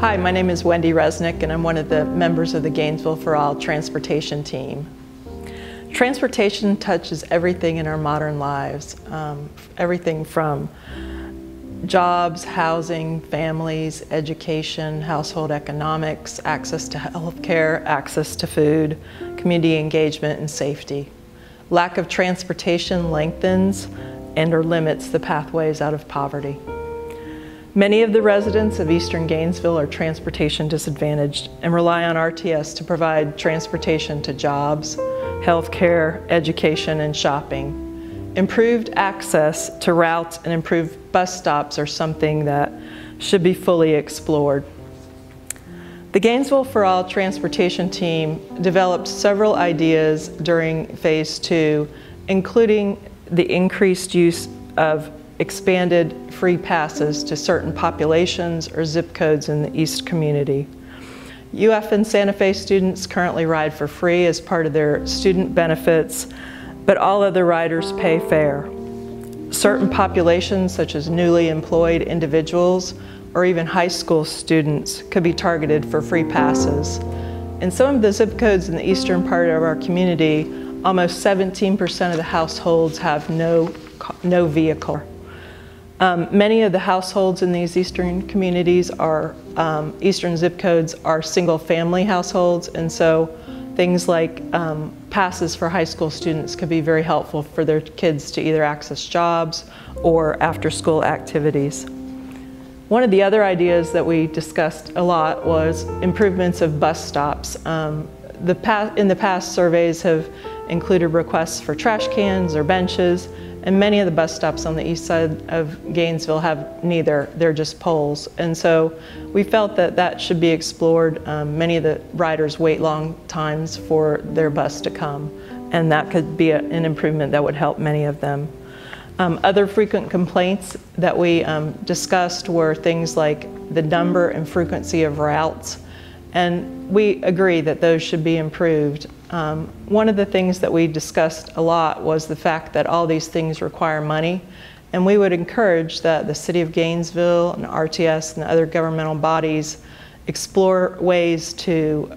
Hi, my name is Wendy Resnick and I'm one of the members of the Gainesville For All transportation team. Transportation touches everything in our modern lives, everything from jobs, housing, families, education, household economics, access to health care, access to food, community engagement, and safety. Lack of transportation lengthens and/or limits the pathways out of poverty. Many of the residents of Eastern Gainesville are transportation disadvantaged and rely on RTS to provide transportation to jobs, health care, education, and shopping. Improved access to routes and improved bus stops are something that should be fully explored. The Gainesville For All transportation team developed several ideas during Phase 2, including the increased use of expanded free passes to certain populations or zip codes in the East community. UF and Santa Fe students currently ride for free as part of their student benefits, but all other riders pay fare. Certain populations, such as newly employed individuals or even high school students, could be targeted for free passes. In some of the zip codes in the eastern part of our community, almost 17% of the households have no vehicle. Many of the households in these eastern communities are, eastern zip codes are single family households, and so things like passes for high school students could be very helpful for their kids to either access jobs or after school activities. One of the other ideas that we discussed a lot was improvements of bus stops. In the past, surveys have included requests for trash cans or benches, and many of the bus stops on the east side of Gainesville have neither, they're just poles. And so we felt that that should be explored. Many of the riders wait long times for their bus to come, and that could be an improvement that would help many of them. Other frequent complaints that we discussed were things like the number and frequency of routes, and we agree that those should be improved. One of the things that we discussed a lot was the fact that all these things require money, and we would encourage that the City of Gainesville and RTS and other governmental bodies explore ways to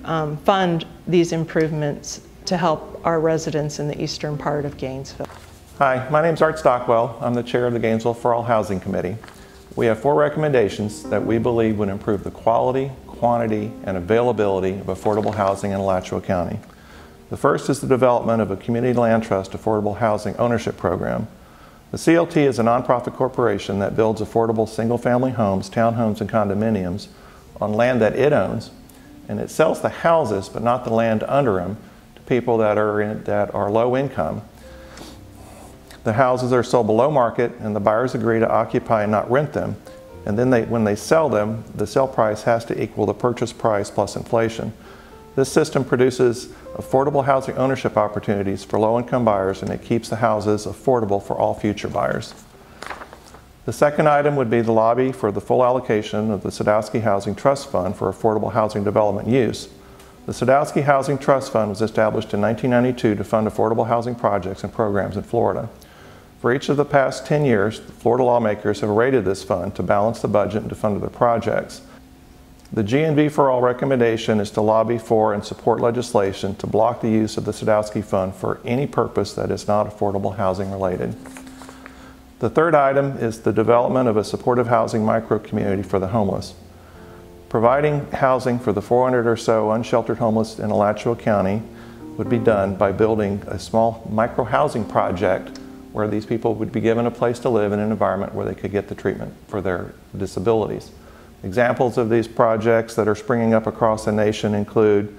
fund these improvements to help our residents in the eastern part of Gainesville. Hi, my name is Art Stockwell. I'm the chair of the Gainesville For All Housing Committee. We have 4 recommendations that we believe would improve the quality, quantity, and availability of affordable housing in Alachua County. The first is the development of a Community Land Trust Affordable Housing Ownership Program. The CLT is a nonprofit corporation that builds affordable single-family homes, townhomes, and condominiums on land that it owns, and it sells the houses, but not the land under them, to people that are low income. The houses are sold below market, and the buyers agree to occupy and not rent them. And then when they sell them, the sale price has to equal the purchase price plus inflation. This system produces affordable housing ownership opportunities for low-income buyers, and it keeps the houses affordable for all future buyers. The second item would be the lobby for the full allocation of the Sadowski Housing Trust Fund for affordable housing development use. The Sadowski Housing Trust Fund was established in 1992 to fund affordable housing projects and programs in Florida. For each of the past 10 years, the Florida lawmakers have raided this fund to balance the budget and to fund other projects. The GNV For All recommendation is to lobby for and support legislation to block the use of the Sadowski Fund for any purpose that is not affordable housing related. The third item is the development of a supportive housing micro-community for the homeless. Providing housing for the 400 or so unsheltered homeless in Alachua County would be done by building a small micro-housing project where these people would be given a place to live in an environment where they could get the treatment for their disabilities. Examples of these projects that are springing up across the nation include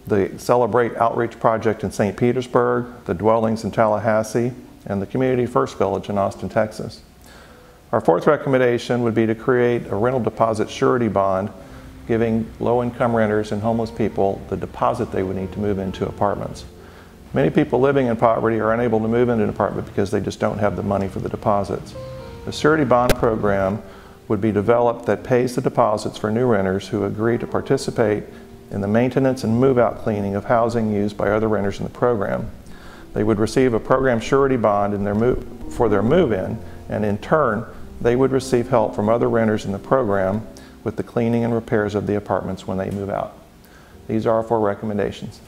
the Celebrate Outreach Project in St. Petersburg, the Dwellings in Tallahassee, and the Community First Village in Austin, Texas. Our fourth recommendation would be to create a rental deposit surety bond, giving low-income renters and homeless people the deposit they would need to move into apartments. Many people living in poverty are unable to move into an apartment because they just don't have the money for the deposits. The surety bond program would be developed that pays the deposits for new renters who agree to participate in the maintenance and move-out cleaning of housing used by other renters in the program. They would receive a program surety bond for their move-in, and in turn, they would receive help from other renters in the program with the cleaning and repairs of the apartments when they move out. These are our 4 recommendations.